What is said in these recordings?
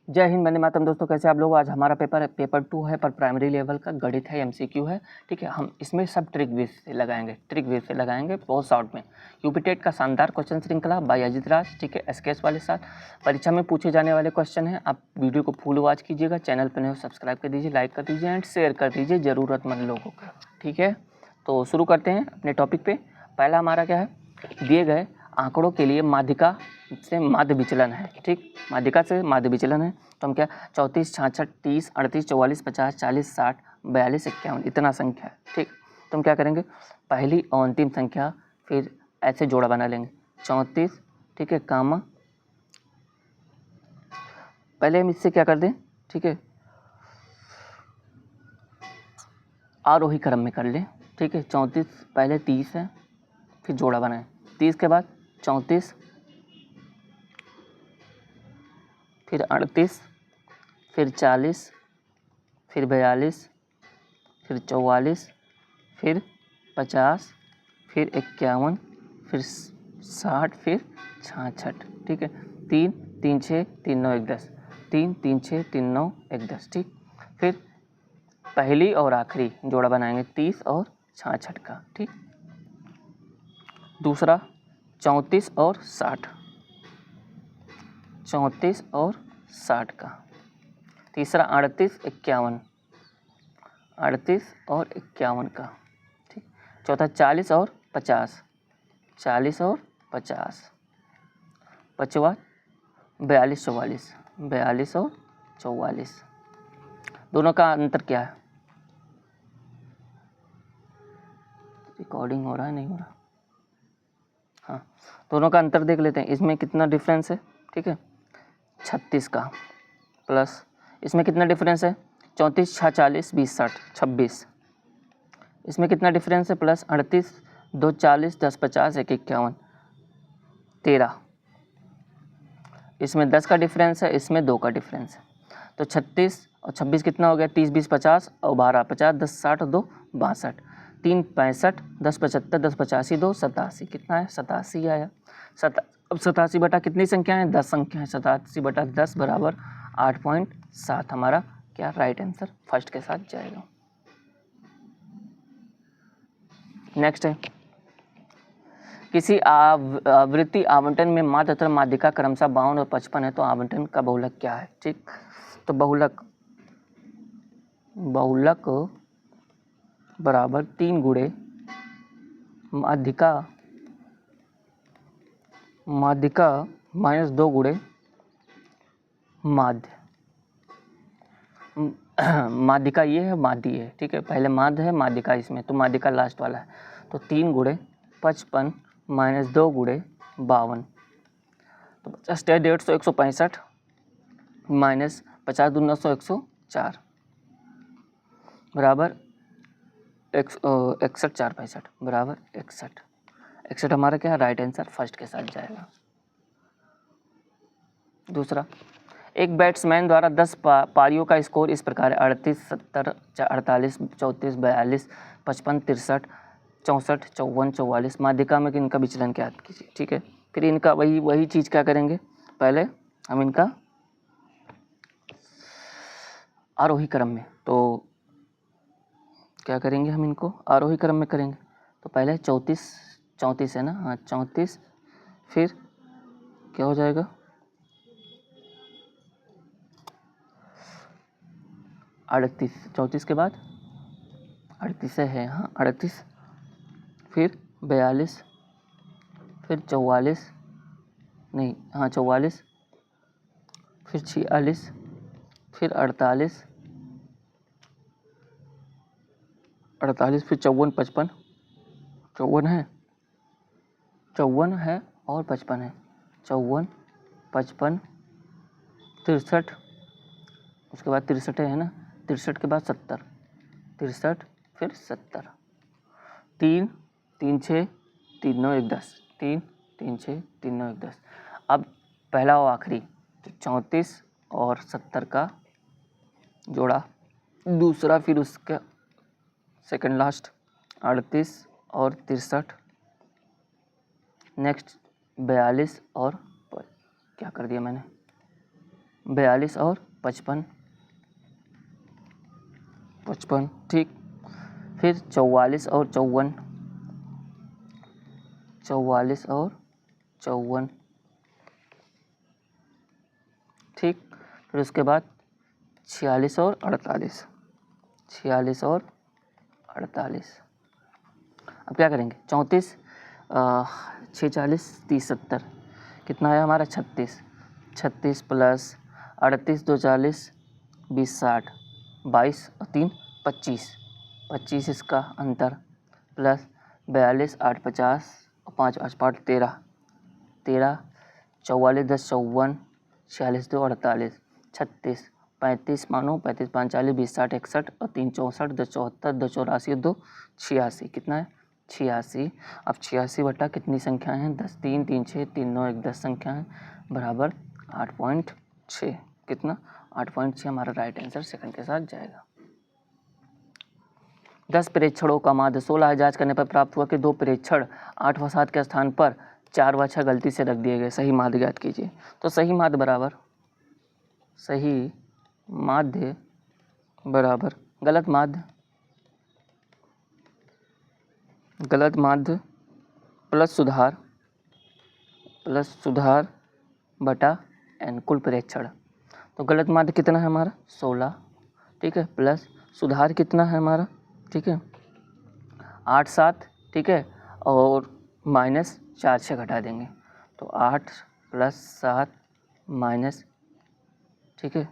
जय हिंद, वंदे मातरम। दोस्तों कैसे आप लोग। आज हमारा पेपर 2 है पर प्राइमरी लेवल का गणित है, एमसीक्यू है। ठीक है, हम इसमें सब ट्रिक बेस से लगाएंगे बहुत शॉर्ट में। यूपी टेट का शानदार क्वेश्चन श्रृंखला बाय अजित राज। ठीक है, एसकेएस वाले साथ परीक्षा में पूछे जाने वाले क्वेश्चन हैं। आप वीडियो को फुल वॉच कीजिएगा। चैनल पर नहीं सब्सक्राइब कर दीजिए, लाइक कर दीजिए एंड शेयर कर दीजिए ज़रूरतमंद लोगों को। ठीक है, तो शुरू करते हैं अपने टॉपिक पे। पहला हमारा क्या है, दिए गए आंकड़ों के लिए माध्यिका से माध्य विचलन है। ठीक, माध्यिका से माध्य विचलन है तो हम क्या 34, 66, 30, 38, 44, 50, 40, 60, 42, 51 इतना संख्या है। ठीक, तो हम क्या करेंगे, पहली और अंतिम संख्या फिर ऐसे जोड़ा बना लेंगे 34। ठीक है, कामा पहले हम इससे क्या कर दें, ठीक है, आरोही क्रम में कर लें। ठीक है, 34 पहले 30 है, फिर जोड़ा बनाएं 30 के बाद 34, फिर 38, फिर 40, फिर 42, फिर 44, फिर 50, फिर 51, फिर 60, फिर 66। ठीक है, 3, 3, 6, 3, 9, 1, 10, 3, 3, 6, 3, 9, 1, 10। ठीक, फिर पहली और आखिरी जोड़ा बनाएंगे 30 और 66 का। ठीक, दूसरा 34 और 60, 34 और 60 का। तीसरा 38, 51, 38 और 51 का। ठीक, चौथा 40 और 50, 40 और 50। पाँचवा 42, 44, 42 और 44। दोनों का अंतर क्या है, रिकॉर्डिंग हो रहा है नहीं हो रहा, हाँ, दोनों का अंतर देख लेते हैं। इसमें कितना डिफरेंस है, ठीक है, 36 का, प्लस इसमें कितना डिफरेंस है 34, 6, 40, 20, 60, 26। इसमें कितना डिफरेंस है प्लस 38, 2, 40, 10, 50, 1, 51, 13। इसमें 10 का डिफरेंस है, इसमें 2 का डिफरेंस है। तो 36 और 26 कितना हो गया 30, 20, 50 और 12, 50, 10, 60 और 2, 62, 3, 65, 10, 75, 10, 85, 2, 87। कितना है 87 आया। अब 87 बटा कितनी संख्या है 10 संख्या है, 87 बटा 10 बराबर 8.7। हमारा क्या राइट आंसर फर्स्ट के साथ जाएगा। नेक्स्ट है, किसी आवृत्ति आवंटन में माध्य तथा माध्यिका क्रमशः 52 और 55 है तो आवंटन का बहुलक क्या है। ठीक, तो बहुलक बराबर 3 गुणे माध्यिका माइनस 2 गुणे माध्य। माध्यिका ये है, माध्य है। ठीक है, पहले माध्य है, माध्यिका इसमें, तो माध्यिका लास्ट वाला है। तो 3 गुणे 55 माइनस 2 गुणे 52, तो 50 है 150, 165 माइनस 50 दूना 100, 104 बराबर 61, 4, 65 बराबर 61। 61 हमारा क्या है राइट आंसर फर्स्ट के साथ जाएगा। दूसरा, एक बैट्समैन द्वारा 10 पारियों का स्कोर इस प्रकार है 38, 70, 48, 34, 42, 55, 63, 64, 54, 44। माध्यिका में इनका विचलन क्या कीजिए। ठीक है, फिर इनका वही चीज़ क्या करेंगे, पहले हम इनका आरोही क्रम में, तो क्या करेंगे हम इनको आरोही क्रम में करेंगे। तो पहले 34 है ना, हाँ 34, फिर क्या हो जाएगा 38, 34 के बाद 38 है, हाँ 38, फिर 42, फिर 44, नहीं हाँ 44, फिर 46, फिर 48, फिर 54, 55, 54 है, 54 है और 55 है, 54, 55, 63, उसके बाद 63 है ना, 63 के बाद 70, 63, फिर 70, 3, 3, 6, 3, 9, 1, 10, 3, 3, 6, 3, 9, 1, 10। अब पहला और आखिरी तो 34 और 70 का जोड़ा, दूसरा फिर उसका सेकंड लास्ट 38 और 63, नेक्स्ट 42 और क्या कर दिया मैंने 42 और 55, ठीक। फिर 44 और 54, 44 और 54, ठीक। फिर उसके बाद 46 और 48, 46 और 48। अब क्या करेंगे, 34 6 40 30 70, कितना है हमारा 36, 36 प्लस 38 2 40 20 60, 22 और 3 25, 25 इसका अंतर, प्लस 42 8 50 और 5 8 5 13, 13 44 10 54, 46 2 48, 36 35 मानो 35 5 40 20 60 61 और 3 64 2 74 2 84 2 86, कितना है 86। अब 86 बटा कितनी संख्या है 10, 3 3 6 3 9 1 10 संख्या है बराबर 8.6, कितना 8.6 हमारा राइट आंसर सेकंड के साथ जाएगा। 10 प्रेक्षणों का माध्य 16 जांच करने पर प्राप्त हुआ कि 2 प्रेक्षण 8 व 7 के स्थान पर 4 व 6 गलती से रख दिए गए। सही माध्य ज्ञात कीजिए। तो सही माध्य बराबर गलत माध्य प्लस सुधार बटा n कुल प्रेक्षण। तो गलत माध्य कितना है हमारा 16, ठीक है, प्लस सुधार कितना है हमारा, ठीक है 8 7, ठीक है, और माइनस 4 6 घटा देंगे तो 8 प्लस 7 माइनस, ठीक है,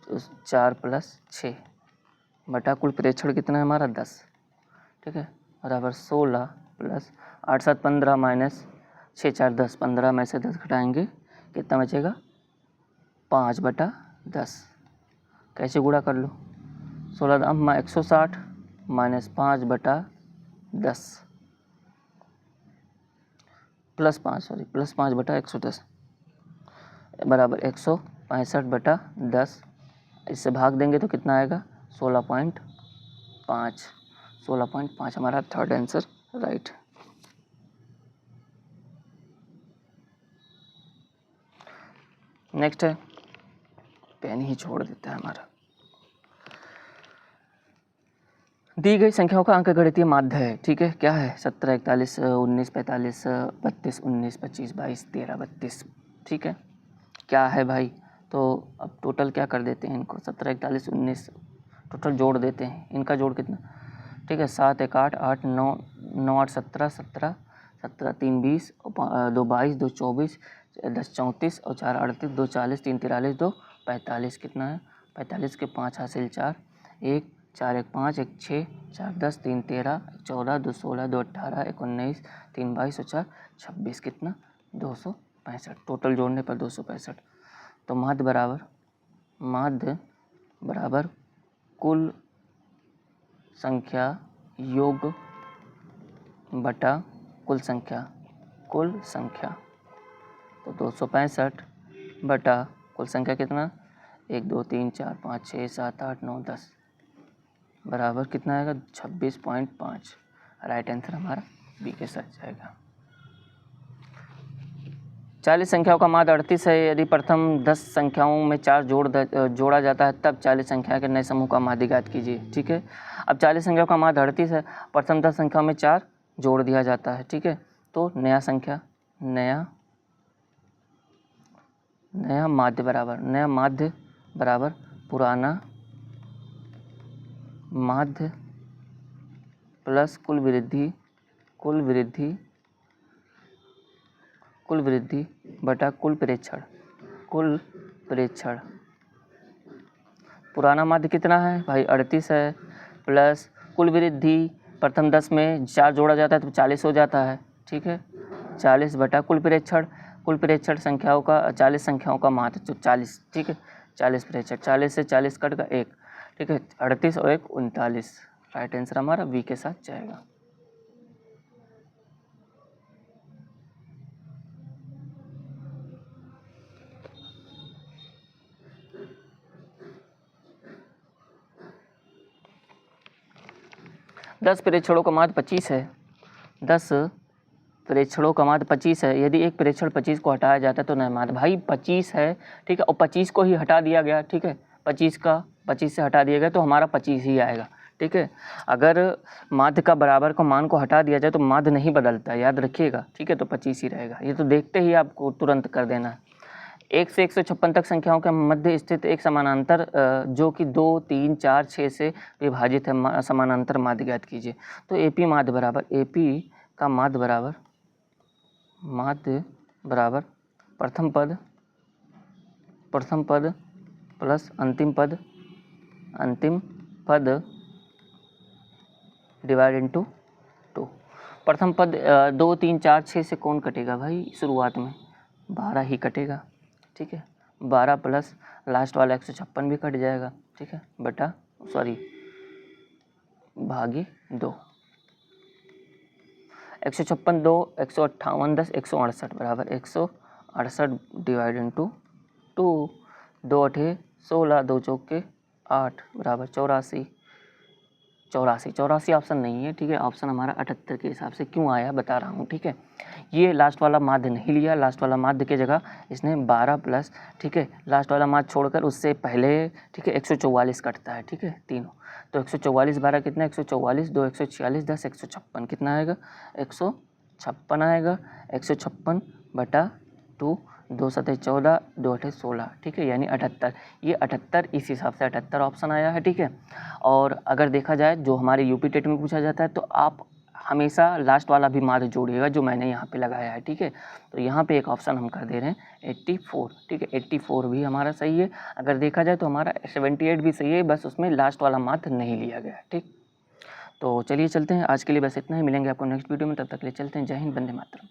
तो 4 प्लस 6 बटा कुल प्रेक्षण कितना है हमारा 10, ठीक है, बराबर 16 प्लस 8 7 15 माइनस 6 4 10, 15 में से 10 घटाएंगे कितना बचेगा 5 बटा 10। कैसे गुणा कर लो, 16 दाम 160 माइनस 5 बटा 10 प्लस 5 बटा 110 बराबर 165 बटा 10। इससे भाग देंगे तो कितना आएगा 16.5 हमारा थर्ड आंसर राइट। नेक्स्ट है, पेन ही छोड़ देता है हमारा। दी गई संख्याओं का अंकगणितीय माध्य है, ठीक है, क्या है 17 41 19 45 32 19 25 22 13 32, ठीक है, क्या है भाई। तो अब टोटल क्या कर देते हैं इनको, 17 41 19 टोटल जोड़ देते हैं, इनका जोड़ कितना, ठीक है 7 1 8 8 9 9 8 17 17 17 3 20 2 22 2 24 10 34 और 4 38 2 40 3 43 2 45, कितना है 45 के 5 हासिल 4 1 4 1 5 1 6 4 10 3 13 14 2 16 2 18 1 19 3 22 और 4 26, कितना 265, टोटल जोड़ने पर 265। तो माध्य बराबर कुल संख्या योग बटा कुल संख्या तो 265 बटा कुल संख्या कितना 1 2 3 4 5 6 7 8 9 10 बराबर कितना आएगा 26.5। राइट आंसर हमारा बी के साथ जाएगा। 40 संख्याओं का माध्य 38 है। यदि प्रथम 10 संख्याओं में 4 जोड़ा जाता है तब 40 संख्या के नए समूह का माध्य ज्ञात कीजिए, ठीक है। अब 40 संख्याओं का माध्य 38 है, प्रथम 10 संख्याओं में 4 जोड़ दिया जाता है, ठीक है। तो नया माध्य बराबर पुराना माध्य प्लस कुल वृद्धि बटा कुल प्रेक्षण। पुराना माध्य कितना है भाई 38 है, प्लस कुल वृद्धि प्रथम 10 में 4 जोड़ा जाता है तो 40 हो जाता है, ठीक है, 40 बटा कुल प्रेक्षण संख्याओं का 40 संख्याओं का माध्य तो 40, ठीक है, 40 प्रेक्षण, 40 से 40 कट का 1, ठीक है, 38 और 1 39। राइट आंसर हमारा वी के साथ जाएगा। दस प्रेक्षणों का माध्य 25 है। 10 प्रेक्षणों का माध्य 25 है, यदि एक प्रेक्षण 25 को हटाया जाता है तो नया माध्य भाई 25 है, ठीक है, और 25 को ही हटा दिया गया, ठीक है, 25 से हटा दिया गया तो हमारा 25 ही आएगा, ठीक है। अगर माध्य का बराबर को मान को हटा दिया जाए तो माध्य नहीं बदलता, याद रखिएगा, ठीक है, तो 25 ही रहेगा। ये तो देखते ही आपको तुरंत कर देना है। 1 से 156 तक संख्याओं के मध्य स्थित एक समानांतर जो कि 2, 3, 4, 6 से विभाजित है समानांतर माध्य ज्ञात कीजिए। तो एपी माध्य का माध्य बराबर प्रथम पद प्लस अंतिम पद डिवाइड इंटू 2। प्रथम पद 2, 3, 4, 6 से कौन कटेगा भाई, शुरुआत में 12 ही कटेगा, ठीक है, 12 प्लस लास्ट वाला 156 भी कट जाएगा, ठीक है, भागी 2। 156 2, 158 10, 168 बराबर 168 डिवाइड इंटू 2। 2 8 16, 2 चौके 8 बराबर 84 ऑप्शन नहीं है, ठीक है, ऑप्शन हमारा 78 के हिसाब से क्यों आया बता रहा हूँ, ठीक है। ये लास्ट वाला माध्य नहीं लिया, लास्ट वाला माध्य के जगह इसने 12 प्लस, ठीक है, लास्ट वाला माध्य छोड़कर उससे पहले, ठीक है, 144 कटता है, ठीक है, तीनों, तो 144 12 कितना, 144 2 146 10 156 कितना आएगा, 156 आएगा, 156 बटा 2, 2 7 14, 2 8 16, ठीक है, यानी 78। ये 78 इस हिसाब से 78 ऑप्शन आया है, ठीक है। और अगर देखा जाए जो हमारे यूपी टेट में पूछा जाता है तो आप हमेशा लास्ट वाला भी माध्य जोड़िएगा जो मैंने यहाँ पे लगाया है, ठीक है। तो यहाँ पे एक ऑप्शन हम कर दे रहे हैं 84, ठीक है, 84 भी हमारा सही है। अगर देखा जाए तो हमारा 78 भी सही है, बस उसमें लास्ट वाला माध्य नहीं लिया गया, ठीक। तो चलिए चलते हैं, आज के लिए बस इतना ही, मिलेंगे आपको नेक्स्ट वीडियो में, तब तक के लिए चलते हैं, जय हिंद, वंदे मातरम।